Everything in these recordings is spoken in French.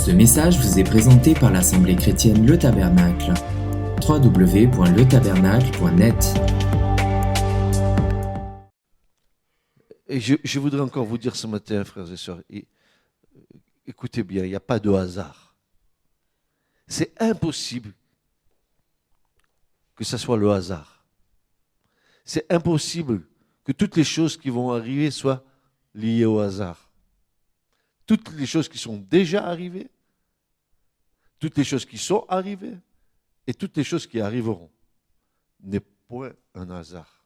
Ce message vous est présenté par l'Assemblée chrétienne Le Tabernacle. www.letabernacle.net. Et je voudrais encore vous dire ce matin, frères et sœurs, écoutez bien, il n'y a pas de hasard. C'est impossible que ce soit le hasard. C'est impossible que toutes les choses qui vont arriver soient liées au hasard. Toutes les choses qui sont déjà arrivées, toutes les choses qui sont arrivées et toutes les choses qui arriveront n'est point un hasard.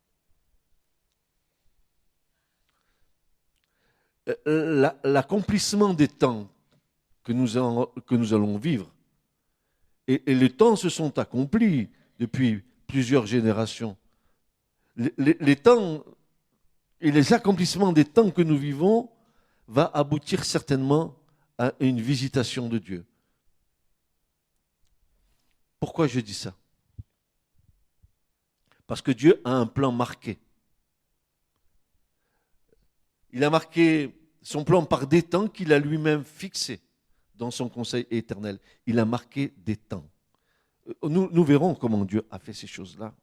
L'accomplissement des temps que nous allons vivre, et les temps se sont accomplis depuis plusieurs générations. Les temps et les accomplissements des temps que nous vivons va aboutir certainement à une visitation de Dieu. Pourquoi je dis ça? Parce que Dieu a un plan marqué. Il a marqué son plan par des temps qu'il a lui-même fixés dans son conseil éternel. Il a marqué des temps. Nous verrons comment Dieu a fait ces choses-là,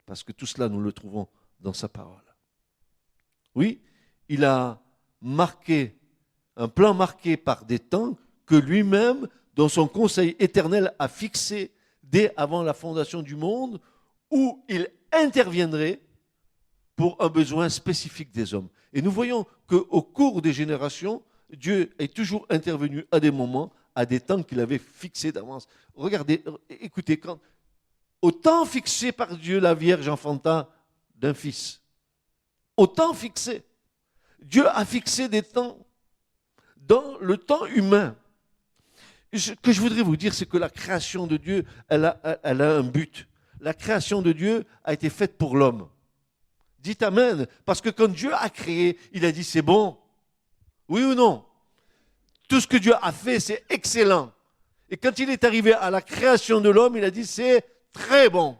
parce que tout cela, nous le trouvons dans sa parole. Oui, il a marqué, un plan marqué par des temps que lui-même, dans son conseil éternel, a fixé dès avant la fondation du monde, où il interviendrait pour un besoin spécifique des hommes. Et nous voyons qu'au cours des générations, Dieu est toujours intervenu à des moments, à des temps qu'il avait fixés d'avance. Regardez, écoutez, au temps fixé par Dieu, la Vierge enfanta d'un fils. Au temps fixé. Dieu a fixé des temps dans le temps humain. Ce que je voudrais vous dire, c'est que la création de Dieu, elle a un but. La création de Dieu a été faite pour l'homme. Dites Amen, parce que quand Dieu a créé, il a dit c'est bon. Oui ou non? Tout ce que Dieu a fait, c'est excellent. Et quand il est arrivé à la création de l'homme, il a dit c'est très bon.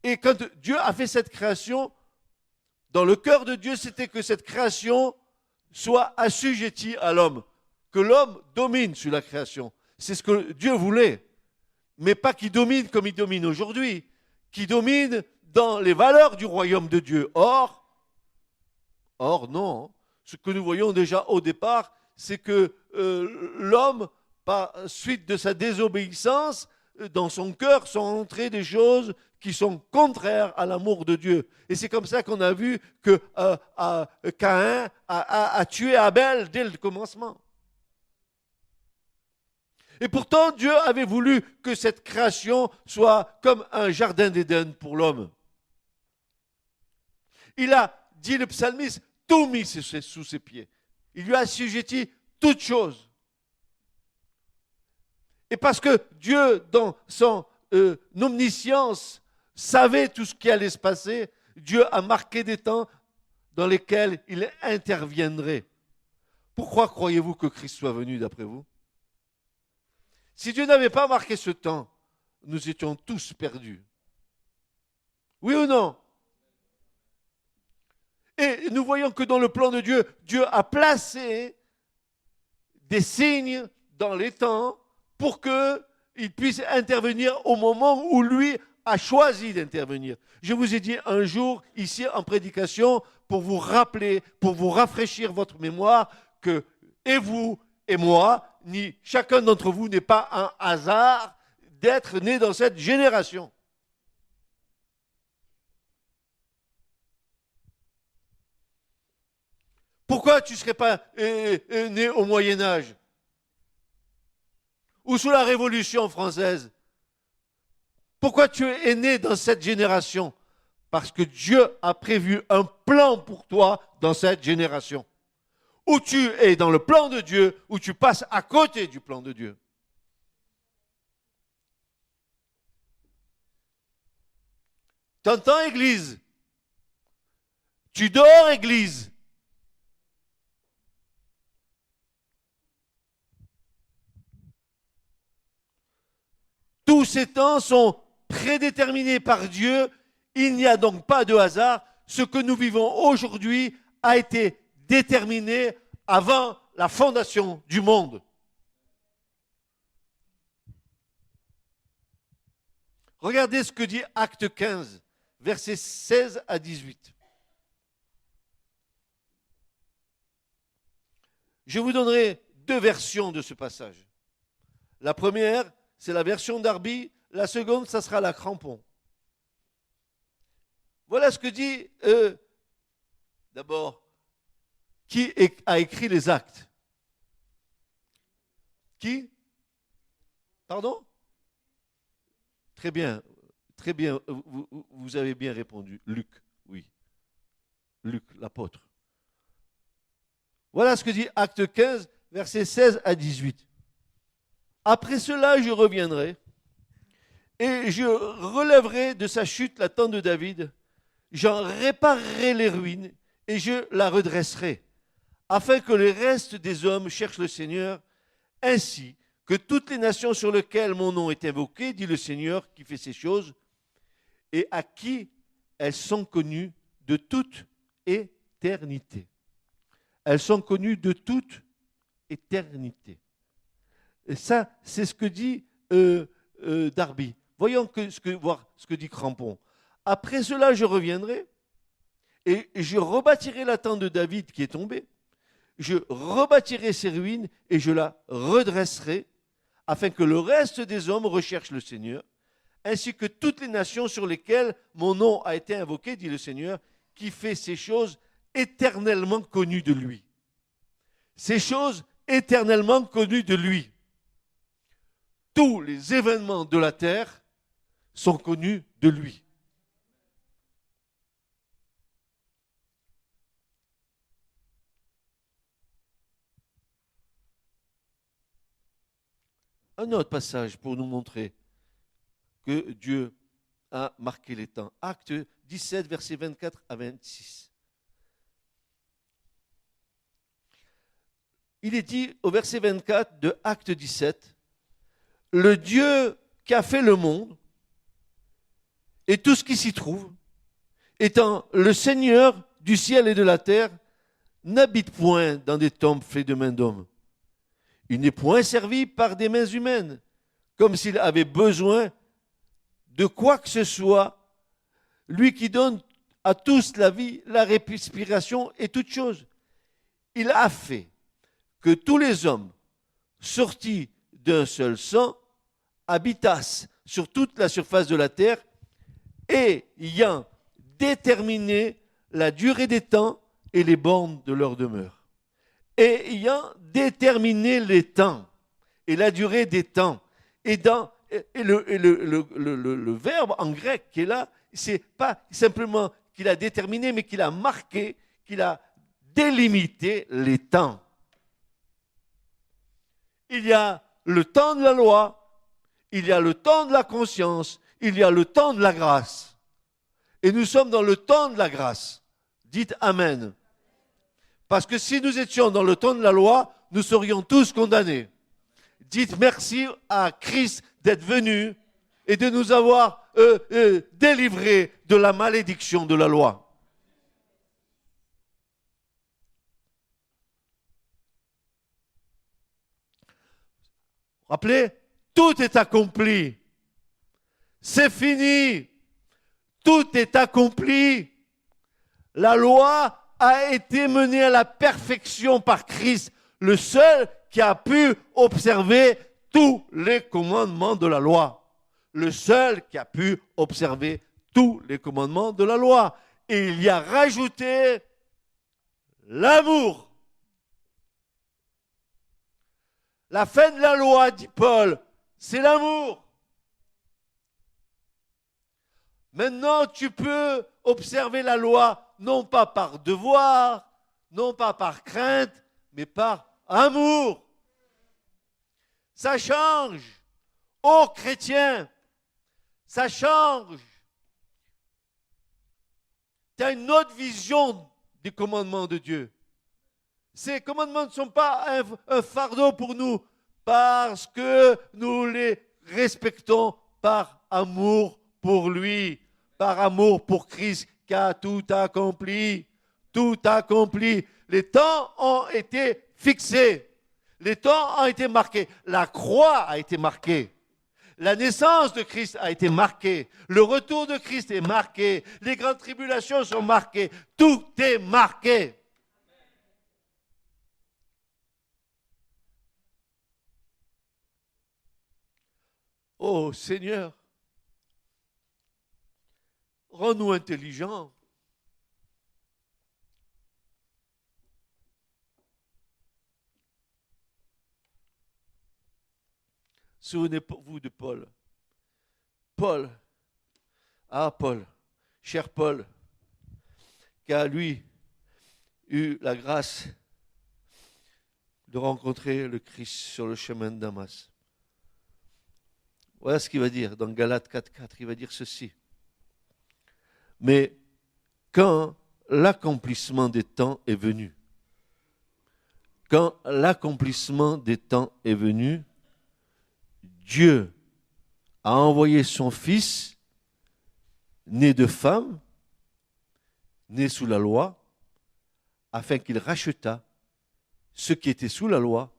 Et quand Dieu a fait cette création, dans le cœur de Dieu, c'était que cette création soit assujettie à l'homme, que l'homme domine sur la création. C'est ce que Dieu voulait, mais pas qu'il domine comme il domine aujourd'hui, qu'il domine dans les valeurs du royaume de Dieu. Or non, ce que nous voyons déjà au départ, c'est que l'homme, par suite de sa désobéissance, dans son cœur sont entrées des choses qui sont contraires à l'amour de Dieu. Et c'est comme ça qu'on a vu que Caïn a tué Abel dès le commencement. Et pourtant, Dieu avait voulu que cette création soit comme un jardin d'Éden pour l'homme. Il a, dit le psalmiste, tout mis sous ses pieds. Il lui a assujetti toutes choses. Et parce que Dieu, dans son omniscience, savait tout ce qui allait se passer, Dieu a marqué des temps dans lesquels il interviendrait. Pourquoi croyez-vous que Christ soit venu d'après vous? Si Dieu n'avait pas marqué ce temps, nous étions tous perdus. Oui ou non? Et nous voyons que dans le plan de Dieu, Dieu a placé des signes dans les temps pour qu'il puisse intervenir au moment où lui a choisi d'intervenir. Je vous ai dit un jour, ici en prédication, pour vous rappeler, pour vous rafraîchir votre mémoire, que et vous et moi, ni chacun d'entre vous n'est pas un hasard d'être né dans cette génération. Pourquoi tu ne serais pas né au Moyen-Âge ou sous la Révolution française? Pourquoi tu es né dans cette génération? Parce que Dieu a prévu un plan pour toi dans cette génération. Ou tu es dans le plan de Dieu, ou tu passes à côté du plan de Dieu. T'entends, Église? Tu dors, Église? Tous ces temps sont prédéterminés par Dieu. Il n'y a donc pas de hasard. Ce que nous vivons aujourd'hui a été déterminé avant la fondation du monde. Regardez ce que dit Acte 15, versets 16 à 18. Je vous donnerai deux versions de ce passage. La première, c'est la version Darby. La seconde, ça sera la Crampon. Voilà ce que dit, d'abord, qui a écrit les actes? Qui? Pardon? Très bien, vous avez bien répondu. Luc, oui. Luc, l'apôtre. Voilà ce que dit Acte 15, versets 16 à 18. Après cela, je reviendrai et je relèverai de sa chute la tente de David. J'en réparerai les ruines et je la redresserai, afin que les restes des hommes cherchent le Seigneur, ainsi que toutes les nations sur lesquelles mon nom est invoqué, dit le Seigneur qui fait ces choses, et à qui elles sont connues de toute éternité. Elles sont connues de toute éternité. Et ça, c'est ce que dit Darby. Voyons voir ce que dit Crampon. Après cela, je reviendrai et je rebâtirai la tente de David qui est tombée. Je rebâtirai ses ruines et je la redresserai, afin que le reste des hommes recherche le Seigneur, ainsi que toutes les nations sur lesquelles mon nom a été invoqué, dit le Seigneur, qui fait ces choses éternellement connues de lui. Ces choses éternellement connues de lui. Tous les événements de la terre sont connus de lui. Un autre passage pour nous montrer que Dieu a marqué les temps. Acte 17, versets 24 à 26. Il est dit au verset 24 de Acte 17, « Le Dieu qui a fait le monde et tout ce qui s'y trouve, étant le Seigneur du ciel et de la terre, n'habite point dans des tombes faites de mains d'hommes. Il n'est point servi par des mains humaines, comme s'il avait besoin de quoi que ce soit, lui qui donne à tous la vie, la respiration et toutes choses. Il a fait que tous les hommes, sortis d'un seul sang, habitassent sur toute la surface de la terre, et ayant déterminé la durée des temps et les bornes de leur demeure. Et ayant déterminé les temps et la durée des temps, le verbe en grec qui est là, c'est pas simplement qu'il a déterminé, mais qu'il a marqué, qu'il a délimité les temps. Il y a le temps de la loi, il y a le temps de la conscience, il y a le temps de la grâce. Et nous sommes dans le temps de la grâce. Dites Amen. Parce que si nous étions dans le temps de la loi, nous serions tous condamnés. Dites merci à Christ d'être venu et de nous avoir délivrés de la malédiction de la loi. Rappelez, tout est accompli. C'est fini. Tout est accompli. La loi a été menée à la perfection par Christ, le seul qui a pu observer tous les commandements de la loi. Le seul qui a pu observer tous les commandements de la loi. Et il y a rajouté l'amour. La fin de la loi, dit Paul, c'est l'amour. Maintenant, tu peux observer la loi, non pas par devoir, non pas par crainte, mais par amour. Ça change. Ô chrétien, ça change. Tu as une autre vision des commandements de Dieu. Ces commandements ne sont pas un fardeau pour nous parce que nous les respectons par amour pour lui, par amour pour Christ qui a tout accompli. tout accompli. Les temps ont été fixés. Les temps ont été marqués. La croix a été marquée. La naissance de Christ a été marquée. Le retour de Christ est marqué. Les grandes tribulations sont marquées. Tout est marqué. Oh Seigneur, rends-nous intelligents. Souvenez-vous de Paul. Paul, cher Paul, qui a lui eu la grâce de rencontrer le Christ sur le chemin de Damas. Voilà ce qu'il va dire dans Galates 4.4. Il va dire ceci. Mais quand l'accomplissement des temps est venu, Dieu a envoyé son Fils, né de femme, né sous la loi, afin qu'il rachetât ceux qui étaient sous la loi,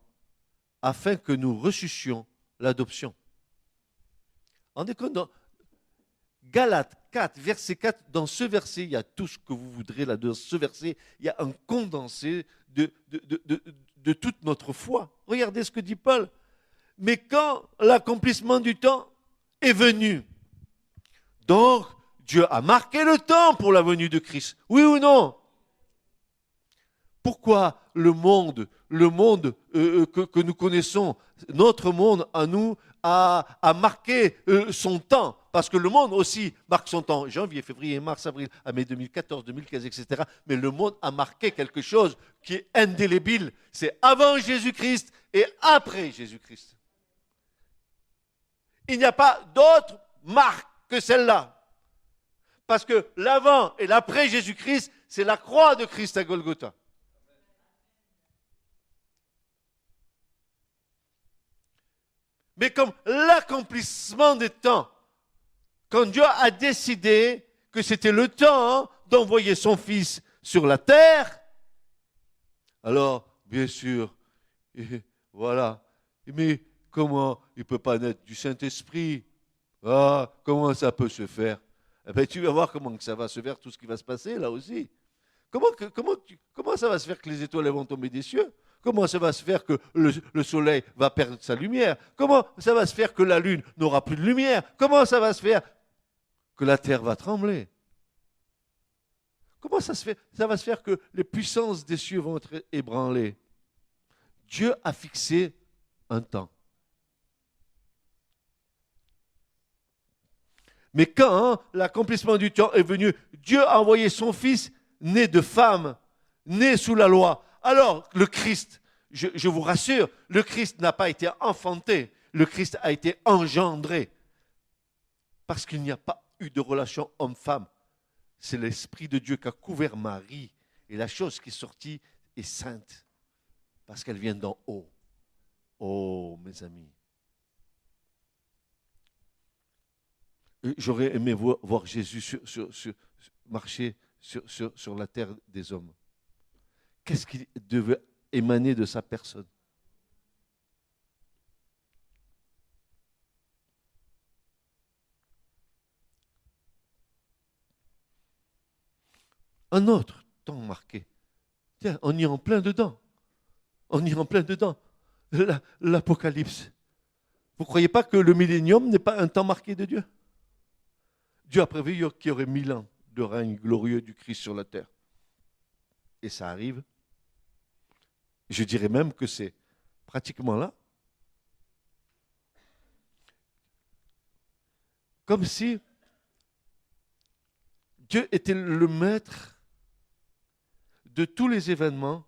afin que nous reçussions l'adoption. En déconne, dans Galates 4, verset 4, dans ce verset, il y a tout ce que vous voudrez là. Dans ce verset, il y a un condensé de toute notre foi. Regardez ce que dit Paul. Mais quand l'accomplissement du temps est venu, donc Dieu a marqué le temps pour la venue de Christ. Oui ou non? Pourquoi le monde que nous connaissons, notre monde à nous, a marqué son temps? Parce que le monde aussi marque son temps. Janvier, février, mars, avril, mai 2014, 2015, etc. Mais le monde a marqué quelque chose qui est indélébile. C'est avant Jésus-Christ et après Jésus-Christ. Il n'y a pas d'autre marque que celle-là. Parce que l'avant et l'après Jésus-Christ, c'est la croix de Christ à Golgotha. Mais comme l'accomplissement des temps, quand Dieu a décidé que c'était le temps d'envoyer son Fils sur la terre, alors, bien sûr, voilà, mais comment il ne peut pas naître du Saint-Esprit? Ah, comment ça peut se faire? Eh bien, tu vas voir comment ça va se faire, tout ce qui va se passer là aussi. Comment ça va se faire que les étoiles vont tomber des cieux? Comment ça va se faire que le soleil va perdre sa lumière? Comment ça va se faire que la lune n'aura plus de lumière? Comment ça va se faire que la terre va trembler? Comment ça va se faire que les puissances des cieux vont être ébranlées? Dieu a fixé un temps. Mais quand l'accomplissement du temps est venu, Dieu a envoyé son Fils, né de femme, né sous la loi. Alors, le Christ, je vous rassure, le Christ n'a pas été enfanté, le Christ a été engendré. Parce qu'il n'y a pas eu de relation homme-femme. C'est l'Esprit de Dieu qui a couvert Marie. Et la chose qui est sortie est sainte. Parce qu'elle vient d'en haut. Oh, mes amis. J'aurais aimé voir Jésus marcher sur la terre des hommes. Qu'est-ce qui devait émaner de sa personne? Un autre temps marqué. Tiens, on y est en plein dedans. L'Apocalypse. Vous ne croyez pas que le millénium n'est pas un temps marqué de Dieu? Dieu a prévu qu'il y aurait 1000 ans de règne glorieux du Christ sur la terre. Et ça arrive. Je dirais même que c'est pratiquement là. Comme si Dieu était le maître de tous les événements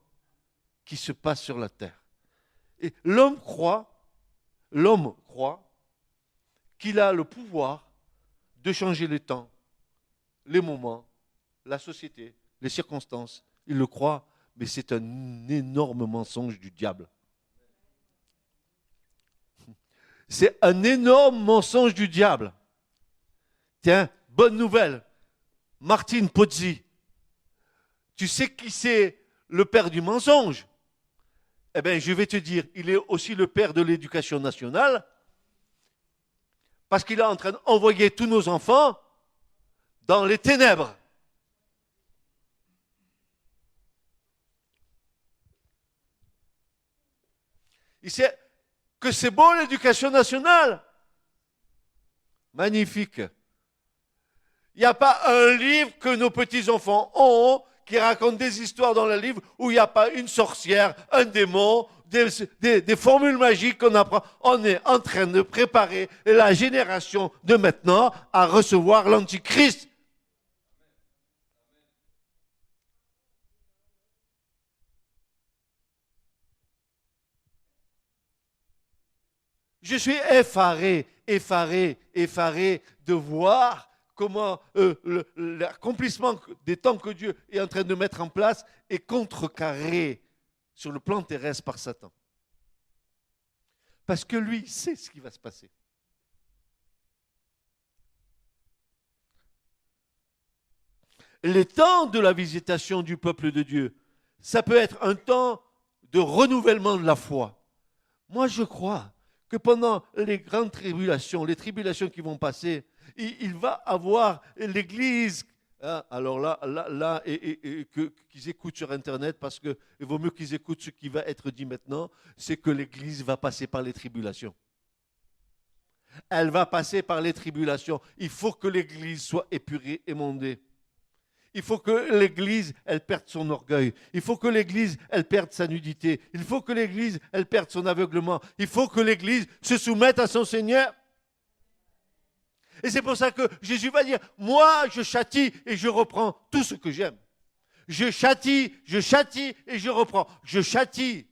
qui se passent sur la terre. Et l'homme croit qu'il a le pouvoir de changer les temps, les moments, la société, les circonstances. Il le croit, mais c'est un énorme mensonge du diable. C'est un énorme mensonge du diable. Tiens, bonne nouvelle. Martine Pozzi, Tu sais qui c'est le père du mensonge? Eh bien, je vais te dire, il est aussi le père de l'éducation nationale, parce qu'il est en train d'envoyer tous nos enfants dans les ténèbres. Il sait que c'est beau l'éducation nationale. Magnifique. Il n'y a pas un livre que nos petits-enfants ont qui raconte des histoires dans le livre où il n'y a pas une sorcière, un démon, des formules magiques qu'on apprend. On est en train de préparer la génération de maintenant à recevoir l'Antichrist. Je suis effaré de voir comment l'accomplissement des temps que Dieu est en train de mettre en place est contrecarré sur le plan terrestre par Satan. Parce que lui, il sait ce qui va se passer. Les temps de la visitation du peuple de Dieu, ça peut être un temps de renouvellement de la foi. Moi, je crois que pendant les grandes tribulations, les tribulations qui vont passer, il va avoir l'Église. Hein, alors là qu'ils écoutent sur Internet, parce qu'il vaut mieux qu'ils écoutent ce qui va être dit maintenant, c'est que l'Église va passer par les tribulations. Elle va passer par les tribulations. Il faut que l'Église soit épurée, émondée. Il faut que l'Église, elle perde son orgueil. Il faut que l'Église, elle perde sa nudité. Il faut que l'Église, elle perde son aveuglement. Il faut que l'Église se soumette à son Seigneur. Et c'est pour ça que Jésus va dire, moi, je châtie et je reprends tout ce que j'aime. Je châtie et je reprends. Je châtie.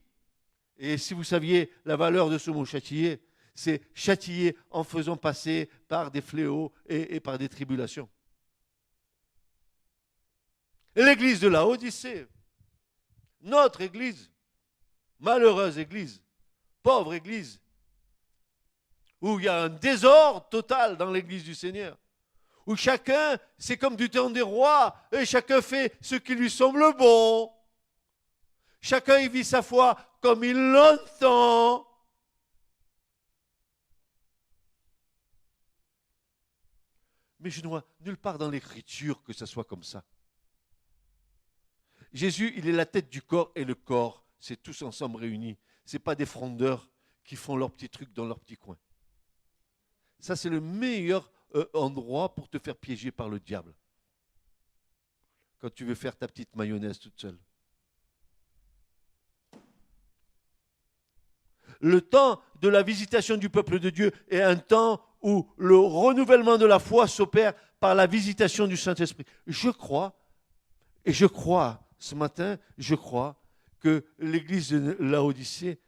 Et si vous saviez la valeur de ce mot châtier, c'est châtier en faisant passer par des fléaux et par des tribulations. L'église de Laodicée, notre église, malheureuse église, pauvre église, où il y a un désordre total dans l'église du Seigneur, où chacun, c'est comme du temps des rois, et chacun fait ce qui lui semble bon. Chacun y vit sa foi comme il l'entend. Mais je ne vois nulle part dans l'Écriture que ça soit comme ça. Jésus, il est la tête du corps et le corps, c'est tous ensemble réunis. Ce n'est pas des frondeurs qui font leurs petits trucs dans leur petit coin. Ça, c'est le meilleur endroit pour te faire piéger par le diable. Quand tu veux faire ta petite mayonnaise toute seule. Le temps de la visitation du peuple de Dieu est un temps où le renouvellement de la foi s'opère par la visitation du Saint-Esprit. Je crois ce matin, je crois que l'église de Laodicée,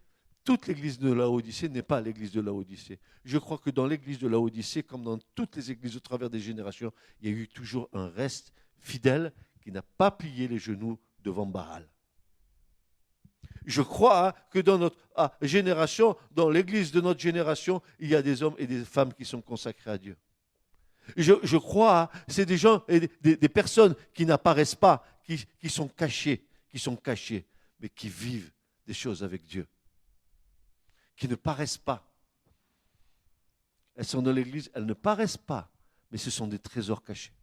toute l'église de Laodicée n'est pas l'église de Laodicée. Je crois que dans l'église de Laodicée, comme dans toutes les églises au travers des générations, il y a eu toujours un reste fidèle qui n'a pas plié les genoux devant Baal. Je crois que dans notre génération, dans l'église de notre génération, il y a des hommes et des femmes qui sont consacrés à Dieu. Je crois, c'est des gens et des personnes qui n'apparaissent pas, qui sont cachées, mais qui vivent des choses avec Dieu, qui ne paraissent pas. Elles sont dans l'église, elles ne paraissent pas, mais ce sont des trésors cachés.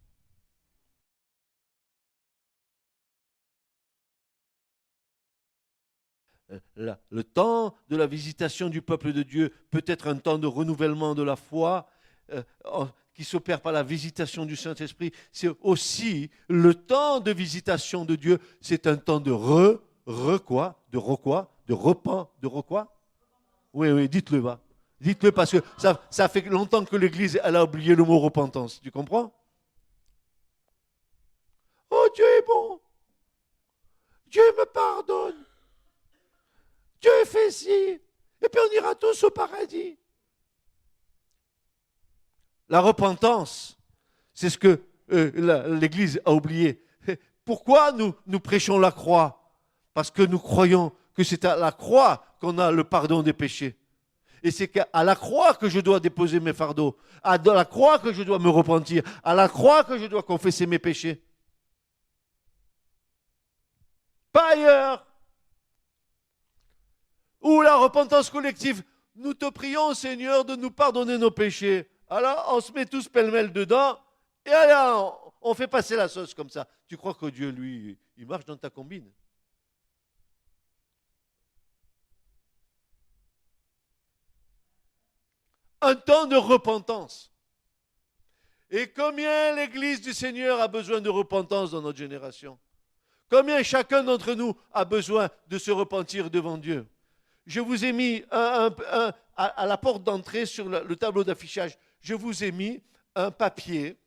Le temps de la visitation du peuple de Dieu peut être un temps de renouvellement de la foi, qui s'opère par la visitation du Saint-Esprit. C'est aussi le temps de visitation de Dieu. C'est un temps de repent. Oui, dites-le, va. Dites-le parce que ça fait longtemps que l'Église, elle a oublié le mot repentance. Tu comprends? Oh, Dieu est bon. Dieu me pardonne. Dieu fait ci. Et puis on ira tous au paradis. La repentance, c'est ce que l'Église a oublié. Pourquoi nous prêchons la croix? Parce que nous croyons que c'est à la croix qu'on a le pardon des péchés. Et c'est à la croix que je dois déposer mes fardeaux, à la croix que je dois me repentir, à la croix que je dois confesser mes péchés. pas ailleurs. Ou la repentance collective. Nous te prions, Seigneur, de nous pardonner nos péchés. Alors, on se met tous pêle-mêle dedans, et alors, on fait passer la sauce comme ça. Tu crois que Dieu, lui, il marche dans ta combine? Un temps de repentance. Et combien l'Église du Seigneur a besoin de repentance dans notre génération? Combien chacun d'entre nous a besoin de se repentir devant Dieu? Je vous ai mis à la porte d'entrée sur le tableau d'affichage, je vous ai mis un papier.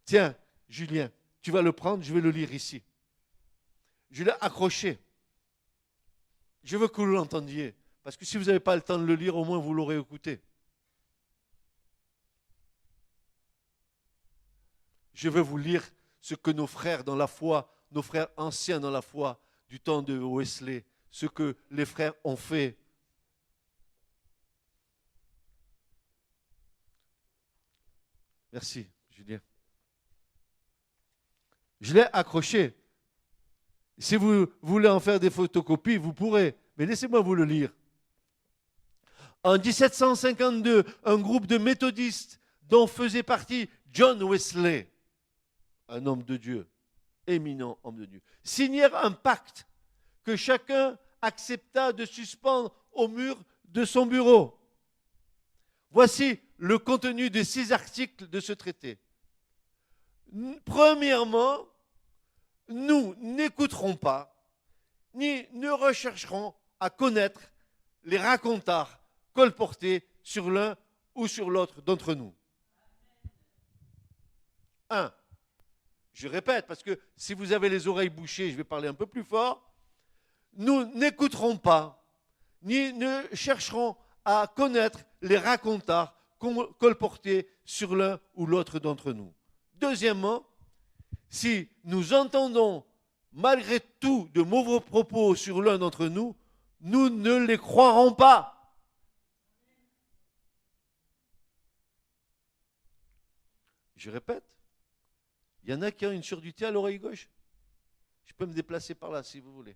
Tiens, Julien, tu vas le prendre, je vais le lire ici. Je l'ai accroché. Je veux que vous l'entendiez. Parce que si vous n'avez pas le temps de le lire, au moins vous l'aurez écouté. Je veux vous lire ce que nos frères dans la foi, nos frères anciens dans la foi du temps de Wesley, ce que les frères ont fait. Merci, Julien. Je l'ai accroché. Si vous voulez en faire des photocopies, vous pourrez. Mais laissez-moi vous le lire. En 1752, un groupe de méthodistes dont faisait partie John Wesley, un homme de Dieu, éminent homme de Dieu, signèrent un pacte que chacun accepta de suspendre au mur de son bureau. Voici le contenu des 6 articles de ce traité. Premièrement, nous n'écouterons pas, ni ne rechercherons à connaître les racontards colportés sur l'un ou sur l'autre d'entre nous. 1. Je répète, parce que si vous avez les oreilles bouchées, je vais parler un peu plus fort. Nous n'écouterons pas, ni ne chercherons à connaître les racontards colportés sur l'un ou l'autre d'entre nous. Deuxièmement, si nous entendons malgré tout de mauvais propos sur l'un d'entre nous, nous ne les croirons pas. Je répète, il y en a qui ont une surdité à l'oreille gauche. Je peux me déplacer par là si vous voulez.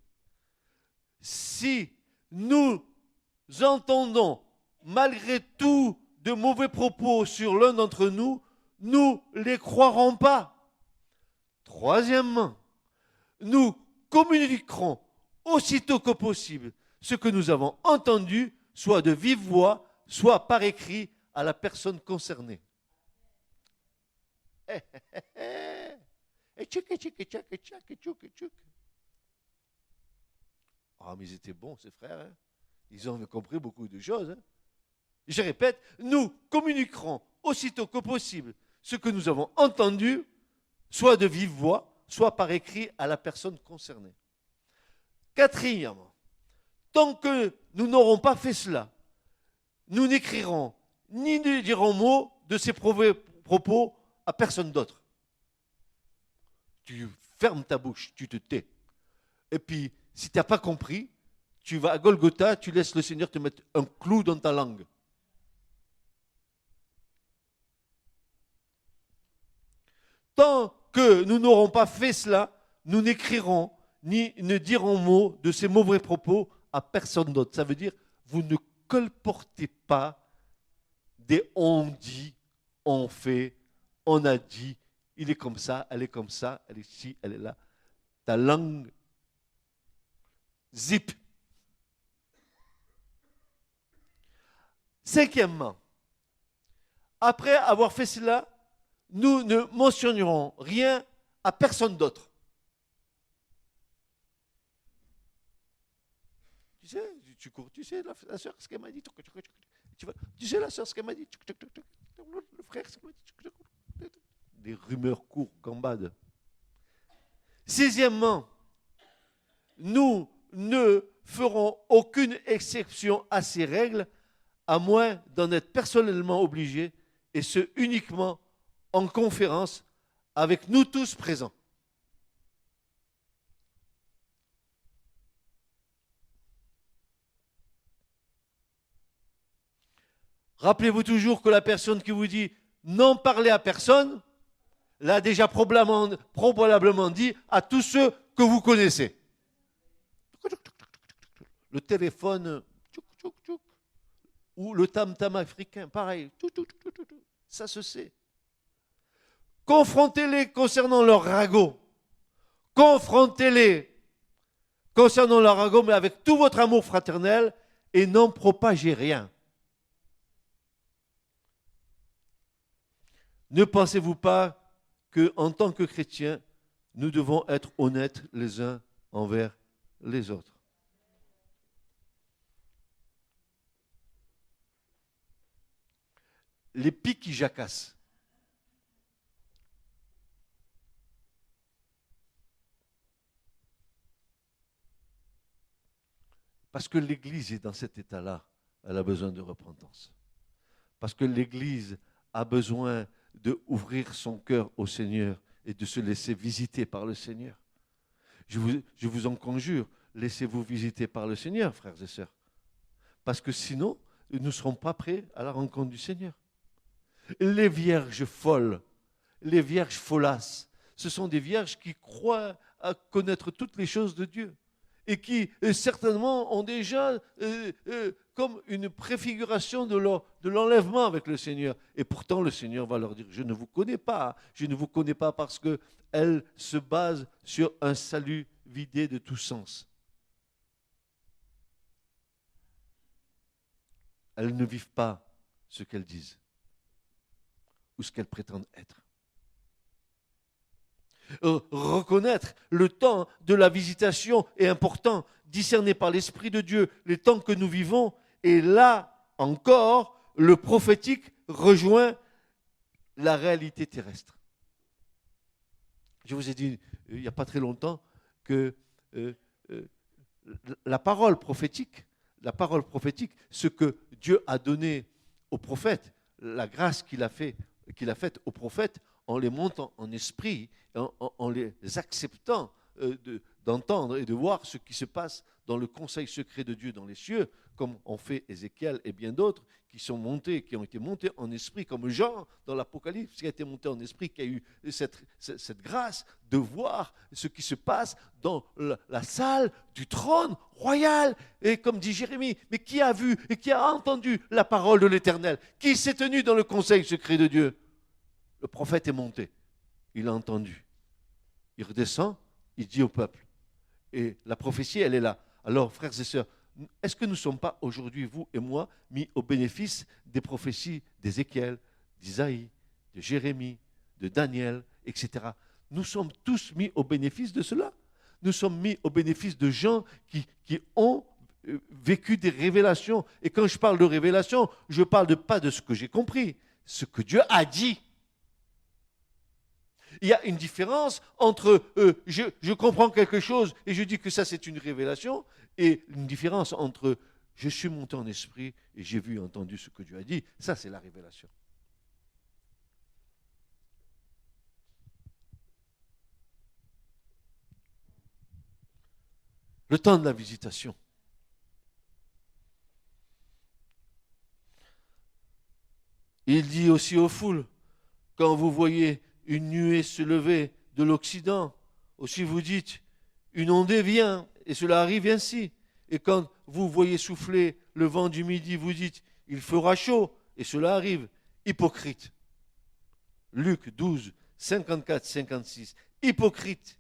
Si nous entendons malgré tout de mauvais propos sur l'un d'entre nous, nous ne les croirons pas. Troisièmement, nous communiquerons aussitôt que possible ce que nous avons entendu, soit de vive voix, soit par écrit à la personne concernée. Ah, mais ils étaient bons, ces frères. Hein? Ils ont compris beaucoup de choses. Hein? Je répète, nous communiquerons aussitôt que possible ce que nous avons entendu, soit de vive voix, soit par écrit à la personne concernée. Quatrièmement, tant que nous n'aurons pas fait cela, nous n'écrirons ni ne dirons mot de ces propos à personne d'autre. Tu fermes ta bouche, tu te tais. Et puis, si tu n'as pas compris, tu vas à Golgotha, tu laisses le Seigneur te mettre un clou dans ta langue. Tant que nous n'aurons pas fait cela, nous n'écrirons ni ne dirons mot de ces mauvais propos à personne d'autre. Ça veut dire, vous ne colportez pas des on dit, on fait, on a dit, il est comme ça, elle est ici, elle est là. Ta langue zip. Cinquièmement, après avoir fait cela, nous ne mentionnerons rien à personne d'autre. Tu sais la soeur, ce qu'elle m'a dit. Tu sais la soeur, ce qu'elle m'a dit. Le frère, ce qu'elle m'a dit. Des rumeurs courent, gambades. Sixièmement, nous ne ferons aucune exception à ces règles, à moins d'en être personnellement obligés, et ce uniquement en conférence avec nous tous présents. Rappelez-vous toujours que la personne qui vous dit « n'en parlez à personne », l'a déjà probablement dit à tous ceux que vous connaissez. Le téléphone, ou le tam-tam africain, pareil. Ça se sait. Confrontez-les concernant leur ragot. Confrontez-les concernant leur ragot, mais avec tout votre amour fraternel, et n'en propagez rien. Ne pensez-vous pas qu'en tant que chrétiens, nous devons être honnêtes les uns envers les autres? Les pics qui jacassent. Parce que l'Église est dans cet état-là, elle a besoin de repentance. Parce que l'Église a besoin d'ouvrir son cœur au Seigneur et de se laisser visiter par le Seigneur. Je vous en conjure, laissez-vous visiter par le Seigneur, frères et sœurs. Parce que sinon, nous ne serons pas prêts à la rencontre du Seigneur. Les vierges folles, les vierges folasses, ce sont des vierges qui croient à connaître toutes les choses de Dieu et qui certainement ont déjà comme une préfiguration de l'enlèvement avec le Seigneur. Et pourtant, le Seigneur va leur dire, je ne vous connais pas parce qu'elles se basent sur un salut vidé de tout sens. Elles ne vivent pas ce qu'elles disent ou ce qu'elles prétendent être. Reconnaître le temps de la visitation est important, discerner par l'Esprit de Dieu les temps que nous vivons, et là encore, le prophétique rejoint la réalité terrestre. Je vous ai dit il n'y a pas très longtemps que la parole prophétique, ce que Dieu a donné aux prophètes, la grâce qu'il a faite aux prophètes, en les montant en esprit, en les acceptant d'entendre et de voir ce qui se passe dans le conseil secret de Dieu dans les cieux, comme ont fait Ézéchiel et bien d'autres qui ont été montés en esprit, comme Jean dans l'Apocalypse qui a été monté en esprit, qui a eu cette grâce de voir ce qui se passe dans la salle du trône royal. Et comme dit Jérémie, mais qui a vu et qui a entendu la parole de l'Éternel? Qui s'est tenu dans le conseil secret de Dieu? Le prophète est monté, il a entendu. Il redescend, il dit au peuple. Et la prophétie, elle est là. Alors, frères et sœurs, est-ce que nous ne sommes pas aujourd'hui, vous et moi, mis au bénéfice des prophéties d'Ézéchiel, d'Isaïe, de Jérémie, de Daniel, etc. Nous sommes tous mis au bénéfice de cela. Nous sommes mis au bénéfice de gens qui ont vécu des révélations. Et quand je parle de révélations, je ne parle pas de ce que j'ai compris, ce que Dieu a dit. Il y a une différence entre je comprends quelque chose et je dis que ça c'est une révélation, et une différence entre je suis monté en esprit et j'ai vu et entendu ce que Dieu a dit. Ça c'est la révélation. Le temps de la visitation. Il dit aussi aux foules, quand vous voyez une nuée se lever de l'Occident, aussi vous dites, une ondée vient, et cela arrive ainsi. Et quand vous voyez souffler le vent du midi, vous dites, il fera chaud, et cela arrive. Hypocrite. Luc 12, 54, 56. Hypocrite.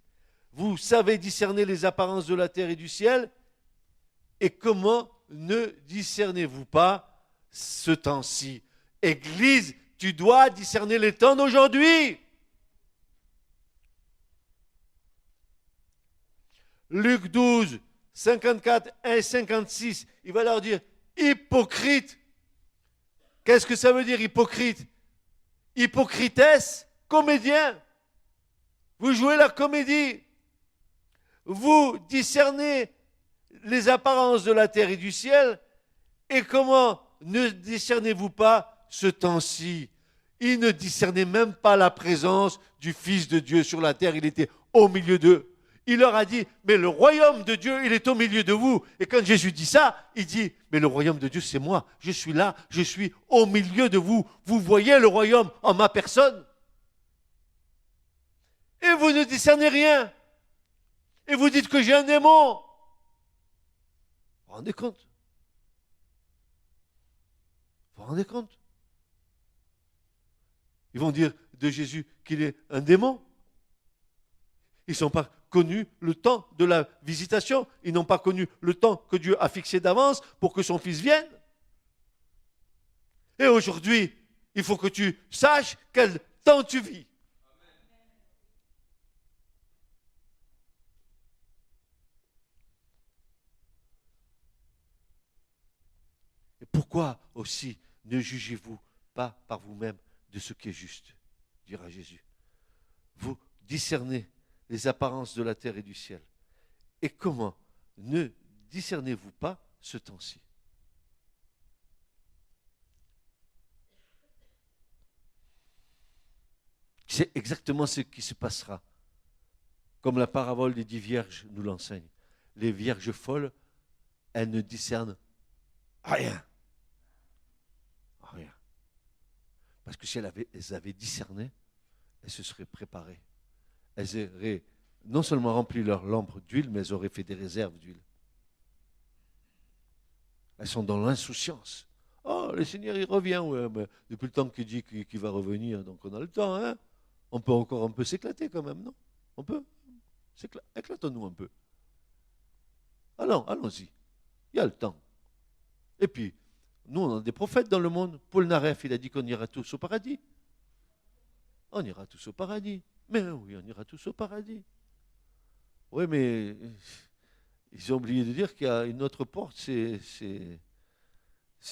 Vous savez discerner les apparences de la terre et du ciel, et comment ne discernez-vous pas ce temps-ci? Église, tu dois discerner les temps d'aujourd'hui. Luc 12, 54 et 56, il va leur dire, hypocrite. Qu'est-ce que ça veut dire, hypocrite? Hypocritesse, comédien. Vous jouez la comédie. Vous discernez les apparences de la terre et du ciel, et comment ne discernez-vous pas ce temps-ci? Ils ne discernaient même pas la présence du Fils de Dieu sur la terre, il était au milieu d'eux. Il leur a dit, mais le royaume de Dieu, il est au milieu de vous. Et quand Jésus dit ça, il dit, mais le royaume de Dieu, c'est moi. Je suis là, je suis au milieu de vous. Vous voyez le royaume en ma personne. Et vous ne discernez rien. Et vous dites que j'ai un démon. Vous vous rendez compte? Vous vous rendez compte? Ils vont dire de Jésus qu'il est un démon. Ils ne sont pas connus le temps de la visitation. Ils n'ont pas connu le temps que Dieu a fixé d'avance pour que son Fils vienne. Et aujourd'hui, il faut que tu saches quel temps tu vis. Et pourquoi aussi ne jugez-vous pas par vous-même de ce qui est juste, dira Jésus. Vous discernez les apparences de la terre et du ciel. Et comment ne discernez-vous pas ce temps-ci? C'est exactement ce qui se passera, comme la parabole des 10 vierges nous l'enseigne. Les vierges folles, elles ne discernent rien. Rien. Parce que si elles avaient discerné, elles se seraient préparées. Elles auraient non seulement rempli leur lampe d'huile, mais elles auraient fait des réserves d'huile. Elles sont dans l'insouciance. Oh, le Seigneur, il revient. Ouais, mais depuis le temps qu'il dit qu'il va revenir, donc on a le temps. Hein, on peut encore un peu s'éclater quand même, non? On peut? Éclatons-nous un peu. Allons-y. Il y a le temps. Et puis, nous, on a des prophètes dans le monde. Paul Naref, il a dit qu'on ira tous au paradis. On ira tous au paradis. Mais oui, on ira tous au paradis. Oui, mais ils ont oublié de dire qu'il y a une autre porte, c'est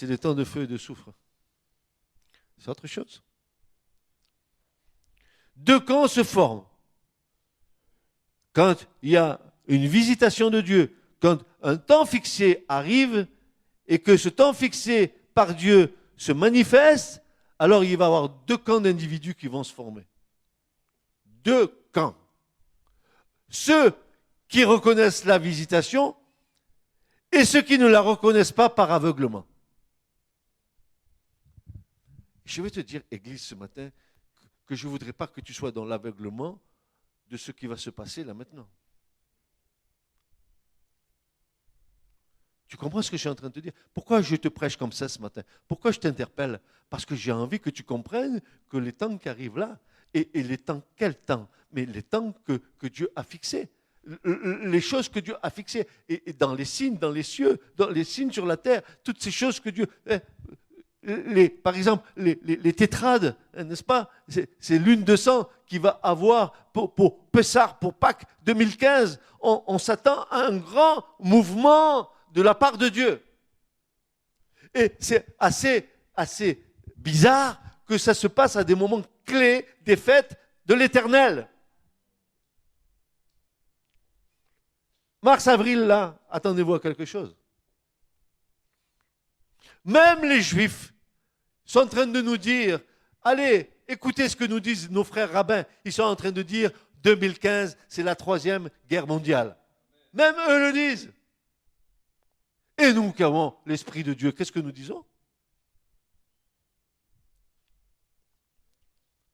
les temps de feu et de soufre. C'est autre chose. Deux camps se forment. Quand il y a une visitation de Dieu, quand un temps fixé arrive et que ce temps fixé par Dieu se manifeste, alors il va y avoir deux camps d'individus qui vont se former. Deux camps. Ceux qui reconnaissent la visitation et ceux qui ne la reconnaissent pas par aveuglement. Je vais te dire, Église, ce matin, que je ne voudrais pas que tu sois dans l'aveuglement de ce qui va se passer là maintenant. Tu comprends ce que je suis en train de te dire? Pourquoi je te prêche comme ça ce matin? Pourquoi je t'interpelle? Parce que j'ai envie que tu comprennes que les temps qui arrivent là, et les temps, quel temps? Mais les temps que Dieu a fixés. Les choses que Dieu a fixées. Et dans les signes, dans les cieux, dans les signes sur la terre, toutes ces choses que Dieu... par exemple, les tétrades, n'est-ce pas? C'est l'une de sang qui va avoir pour Pessah, pour Pâques 2015. On s'attend à un grand mouvement de la part de Dieu. Et c'est assez bizarre que ça se passe à des moments clés des fêtes de l'Éternel. Mars-avril, là, attendez-vous à quelque chose. Même les Juifs sont en train de nous dire, allez, écoutez ce que nous disent nos frères rabbins. Ils sont en train de dire, 2015, c'est la 3e guerre mondiale. Même eux le disent. Et nous qui avons l'Esprit de Dieu, qu'est-ce que nous disons?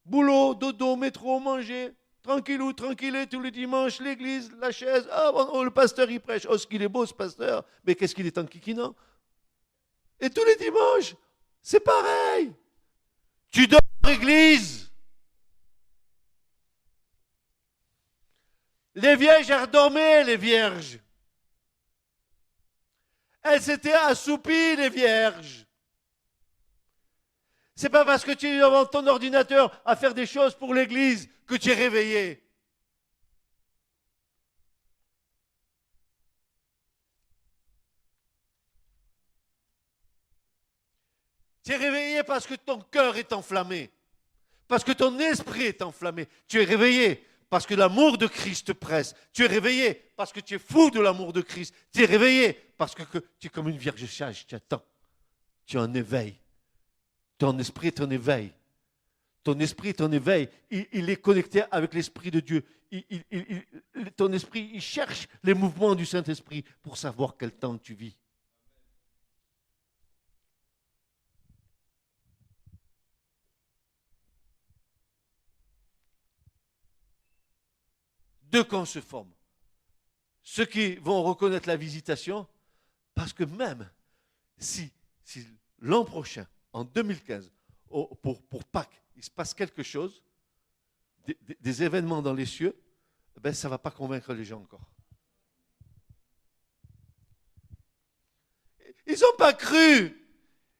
Boulot, dodo, métro, manger, tranquillou, tranquillé, tous les dimanches, l'église, la chaise. Ah, bon, le pasteur, il prêche. Oh, ce qu'il est beau, ce pasteur. Mais qu'est-ce qu'il est enquiquinant? Et tous les dimanches, c'est pareil. Tu dors à l'église. Les vierges, elles redormaient, les vierges. Elles s'étaient assoupies, les vierges. C'est pas parce que tu es devant ton ordinateur à faire des choses pour l'église que tu es réveillé. Tu es réveillé parce que ton cœur est enflammé. Parce que ton esprit est enflammé. Tu es réveillé parce que l'amour de Christ te presse. Tu es réveillé parce que tu es fou de l'amour de Christ. Tu es réveillé parce que tu es comme une vierge sage. Tu attends. Tu es en éveil. Ton esprit est en éveil. Ton esprit est en éveil. Il est connecté avec l'Esprit de Dieu. Ton esprit, il cherche les mouvements du Saint-Esprit pour savoir quel temps tu vis. Deux camps se forment. ceux qui vont reconnaître la visitation, parce que même si l'an prochain, en 2015, pour Pâques, il se passe quelque chose, des événements dans les cieux, ben ça ne va pas convaincre les gens encore. Ils n'ont pas cru.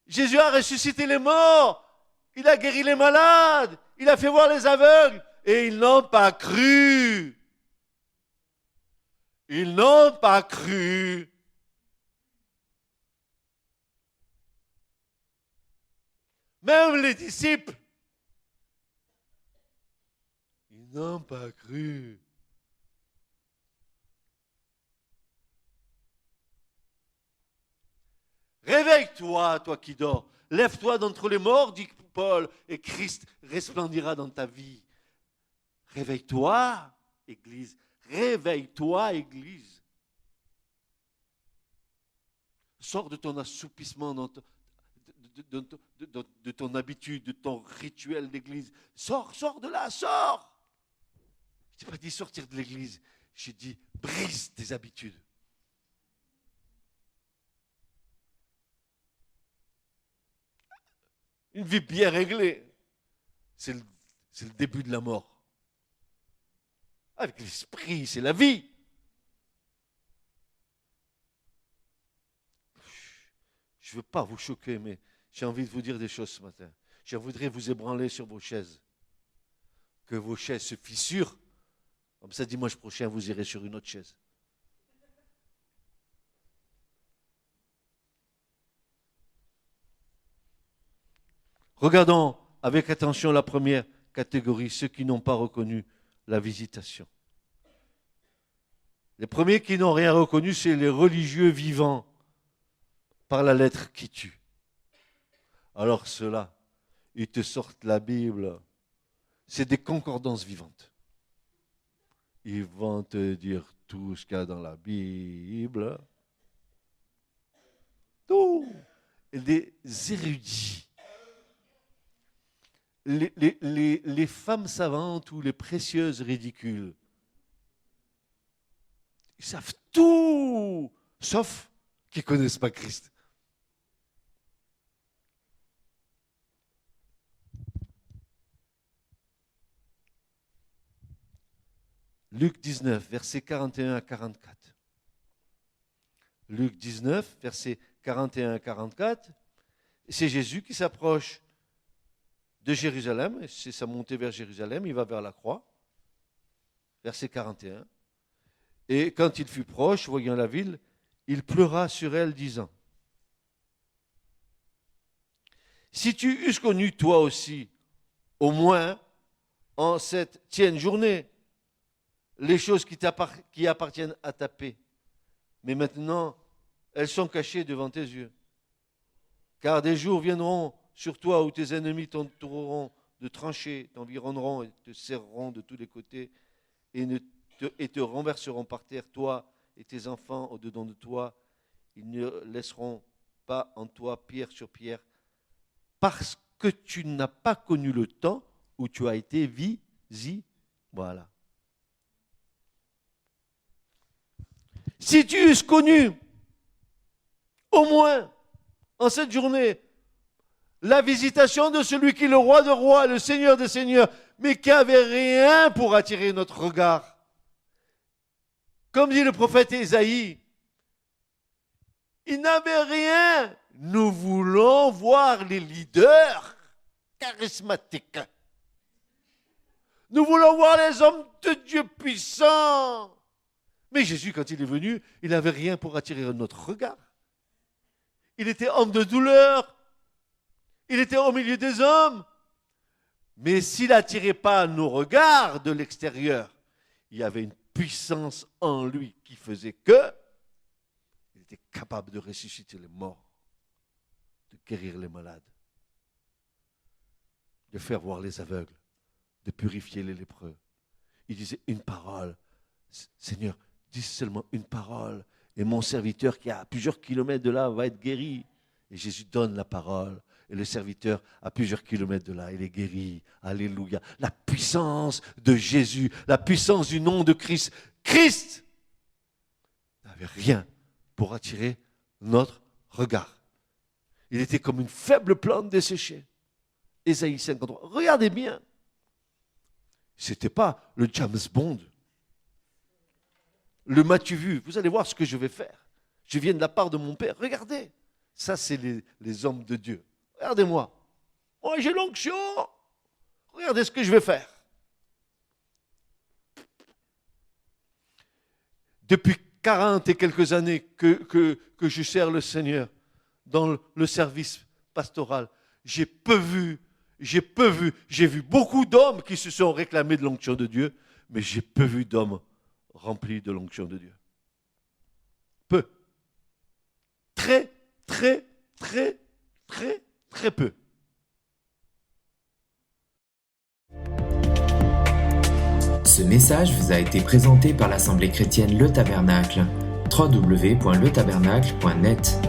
Jésus a ressuscité les morts. Il a guéri les malades. Il a fait voir les aveugles. Et ils n'ont pas cru. Ils n'ont pas cru. Même les disciples. Ils n'ont pas cru. Réveille-toi, toi qui dors. Lève-toi d'entre les morts, dit Paul, et Christ resplendira dans ta vie. Réveille-toi, Église. Réveille-toi, Église. Sors de ton assoupissement, de ton habitude, de ton rituel d'église. Sors de là, sors. Je n'ai pas dit sortir de l'église. J'ai dit brise tes habitudes. Une vie bien réglée, c'est le début de la mort. Avec l'esprit, c'est la vie. Je ne veux pas vous choquer, mais j'ai envie de vous dire des choses ce matin. Je voudrais vous ébranler sur vos chaises. Que vos chaises se fissurent. Comme ça, dimanche prochain, vous irez sur une autre chaise. Regardons avec attention la première catégorie, ceux qui n'ont pas reconnu la visitation. Les premiers qui n'ont rien reconnu, c'est les religieux vivants par la lettre qui tue. Alors ceux-là, ils te sortent la Bible, c'est des concordances vivantes. Ils vont te dire tout ce qu'il y a dans la Bible. Tout. Et des érudits. Les femmes savantes ou les précieuses ridicules, ils savent tout, sauf qu'ils ne connaissent pas Christ. Luc 19, versets 41 à 44. Luc 19, versets 41 à 44. C'est Jésus qui s'approche de Jérusalem, c'est sa montée vers Jérusalem, il va vers la croix, verset 41. Et quand il fut proche, voyant la ville, il pleura sur elle, disant, si tu eusses connu toi aussi, au moins en cette tienne journée, les choses qui appartiennent à ta paix, mais maintenant, elles sont cachées devant tes yeux. Car des jours viendront sur toi où tes ennemis t'entoureront de tranchées, t'environneront et te serreront de tous les côtés et te renverseront par terre, toi et tes enfants au-dedans de toi. Ils ne laisseront pas en toi pierre sur pierre, parce que tu n'as pas connu le temps où tu as été visible. Voilà. Si tu eusses connu, au moins, en cette journée, la visitation de celui qui est le roi de rois, le seigneur des seigneurs, mais qui n'avait rien pour attirer notre regard. Comme dit le prophète Ésaïe, il n'avait rien. Nous voulons voir les leaders charismatiques. Nous voulons voir les hommes de Dieu puissants. Mais Jésus, quand il est venu, il n'avait rien pour attirer notre regard. Il était homme de douleur. Il était au milieu des hommes. Mais s'il n'attirait pas nos regards de l'extérieur, il y avait une puissance en lui qui faisait que il était capable de ressusciter les morts, de guérir les malades, de faire voir les aveugles, de purifier les lépreux. Il disait une parole. Seigneur, dis seulement une parole et mon serviteur qui est à plusieurs kilomètres de là va être guéri. Et Jésus donne la parole. Et le serviteur, à plusieurs kilomètres de là, il est guéri. Alléluia. La puissance de Jésus, la puissance du nom de Christ. Christ, n'avait rien pour attirer notre regard. Il était comme une faible plante desséchée. Ésaïe 53. Regardez bien. Ce n'était pas le James Bond. Le m'as-tu vu? Vous allez voir ce que je vais faire. Je viens de la part de mon Père. Regardez. Ça, c'est les hommes de Dieu. Regardez-moi. Moi, j'ai l'onction. Regardez ce que je vais faire. Depuis 40 et quelques années que je sers le Seigneur dans le service pastoral, j'ai vu beaucoup d'hommes qui se sont réclamés de l'onction de Dieu, mais j'ai peu vu d'hommes remplis de l'onction de Dieu. Peu. Très peu. Ce message vous a été présenté par l'Assemblée chrétienne Le Tabernacle. www.letabernacle.net